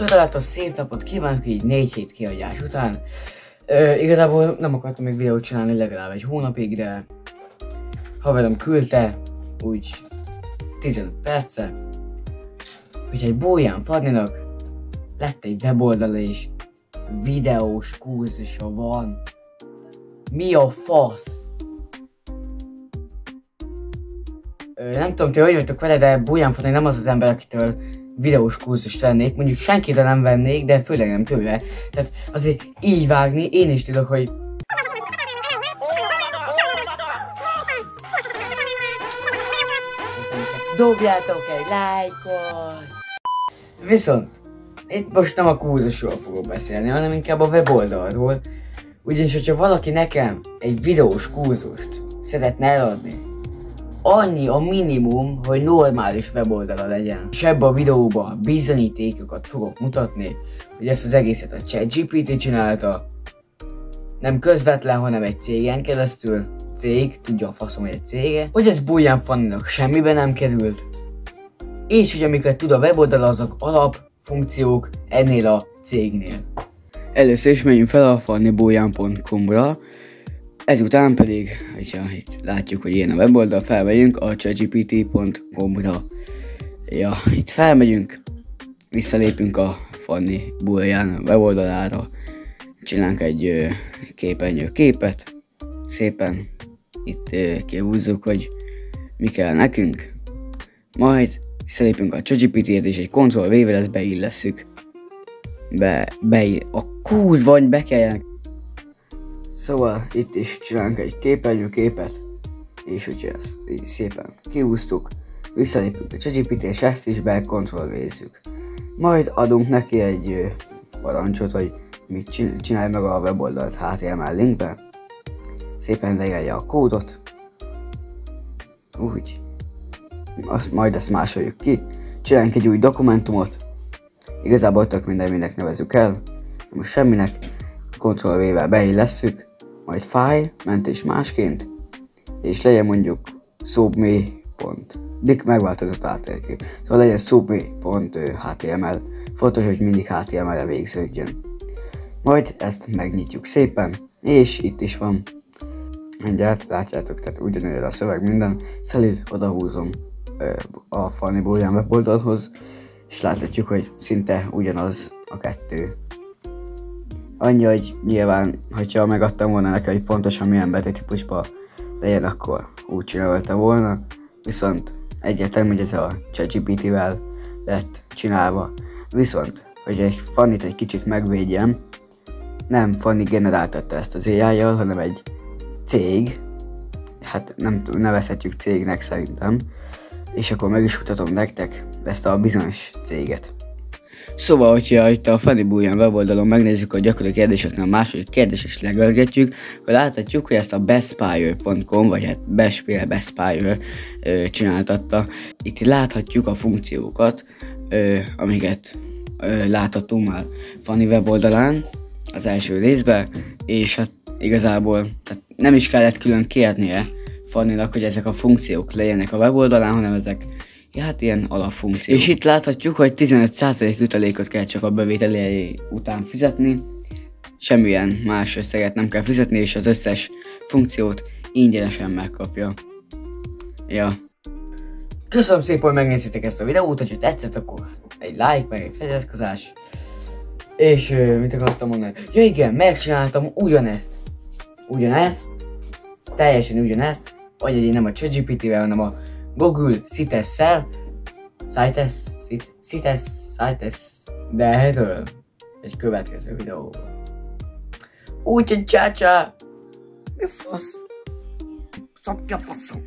Csodálatos szép napot kívánok így 4 hét kiadás után. Igazából nem akartam még videót csinálni legalább egy hónapig, de haverom küldte, úgy 15 perce, hogy egy Bolyán Fanninak lett egy weboldala és videós kurzusa van. Mi a fasz? Nem tudom, ti hogy vagytok vele, de Bolyán Fanni nem az az ember, akitől videós kurzust vennék, mondjuk senkitől nem vennék, de főleg nem tőle. Tehát azért így vágni, én is tudok, hogy dobjátok egy lájkot! Viszont itt most nem a kurzusról fogok beszélni, hanem inkább a weboldalról. Ugyanis, hogyha valaki nekem egy videós kurzust szeretne eladni, annyi a minimum, hogy normális weboldala legyen. És ebben a videóban bizonyítékokat fogok mutatni, hogy ezt az egészet a ChatGPT csinálta. Nem közvetlen, hanem egy cégen keresztül. Cég, tudja a faszom, hogy egy cége. Hogy ez Bolyán Fanninak semmibe nem került. És hogy amiket tud a weboldala, azok alapfunkciók ennél a cégnél. Először is menjünk fel a fannibolyán.com-ra. Ezután pedig, hogyha itt látjuk, hogy ilyen a weboldal, felmegyünk a chatgpt.com-ra. Ja, itt felmegyünk, visszalépünk a Fanni Bolyán weboldalára, csinálunk egy képernyőképet, szépen itt kihúzzuk, hogy mi kell nekünk, majd visszalépünk a ChatGPT-et és egy Ctrl-V-vel ezt beillesszük. A kurva, hogy be kelljen. Szóval itt is csinálunk egy képernyőképet, és hogyha ezt így szépen kihúztuk, visszalépünk a ChatGPT és ezt is bekontrollvézzük. Majd adunk neki egy parancsot, hogy mit csinálj meg a weboldalt HTML linkbe. Szépen leírja a kódot. Úgy. Majd ezt másoljuk ki. Csináljunk egy új dokumentumot. Igazából tök mindennek nevezzük el. Most semminek. Ctrl-V-vel beillesszük, majd file, mentés másként, és legyen mondjuk subme.dik megváltozott áttérkép. Szóval legyen subme.html. Fontos, hogy mindig HTML-re végződjön. Majd ezt megnyitjuk szépen, és itt is van. Mindjárt látjátok, tehát ugyanolyan a szöveg minden. Felül odahúzom a Fanni Bolyán weboldalhoz, és láthatjuk, hogy szinte ugyanaz a kettő. Annyi, hogy nyilván, hogyha megadtam volna neki, hogy pontosan milyen betűtípusban legyen, akkor úgy csinálta volna. Viszont egyetlen, hogy ez a ChatGPT-vel lett csinálva. Viszont, hogy egy Fannit egy kicsit megvédjem, nem Fanni generáltatta ezt az AI-jal, hanem egy cég. Hát nem nevezhetjük cégnek szerintem. És akkor meg is mutatom nektek ezt a bizonyos céget. Szóval, hogyha itt a Fanni Bolyán weboldalon megnézzük a gyakori kérdéseknél a második kérdést és legörgetjük, akkor láthatjuk, hogy ezt a bestpire.com, vagy hát bestpire csináltatta. Itt láthatjuk a funkciókat, amiket láthatunk már Fanni weboldalán az első részben, és hát igazából tehát nem is kellett külön kérnie Fanninak, hogy ezek a funkciók legyenek a weboldalán, hanem ezek hát ilyen alapfunkció. És itt láthatjuk, hogy 15% jutalékot kell csak a bevételi után fizetni. Semmilyen más összeget nem kell fizetni, és az összes funkciót ingyenesen megkapja. Ja. Köszönöm szépen, hogy megnéztétek ezt a videót, hogyha tetszett, akkor egy like, meg egy feliratkozás. És mit akartam mondani? Ja igen, megcsináltam ugyanezt. Teljesen ugyanezt. Vagy nem a ChatGPT-vel, hanem a Google Cites-szel, de erről egy következő videóban. Úgyhogy csácsá! Mi fasz? Szab ki a faszom!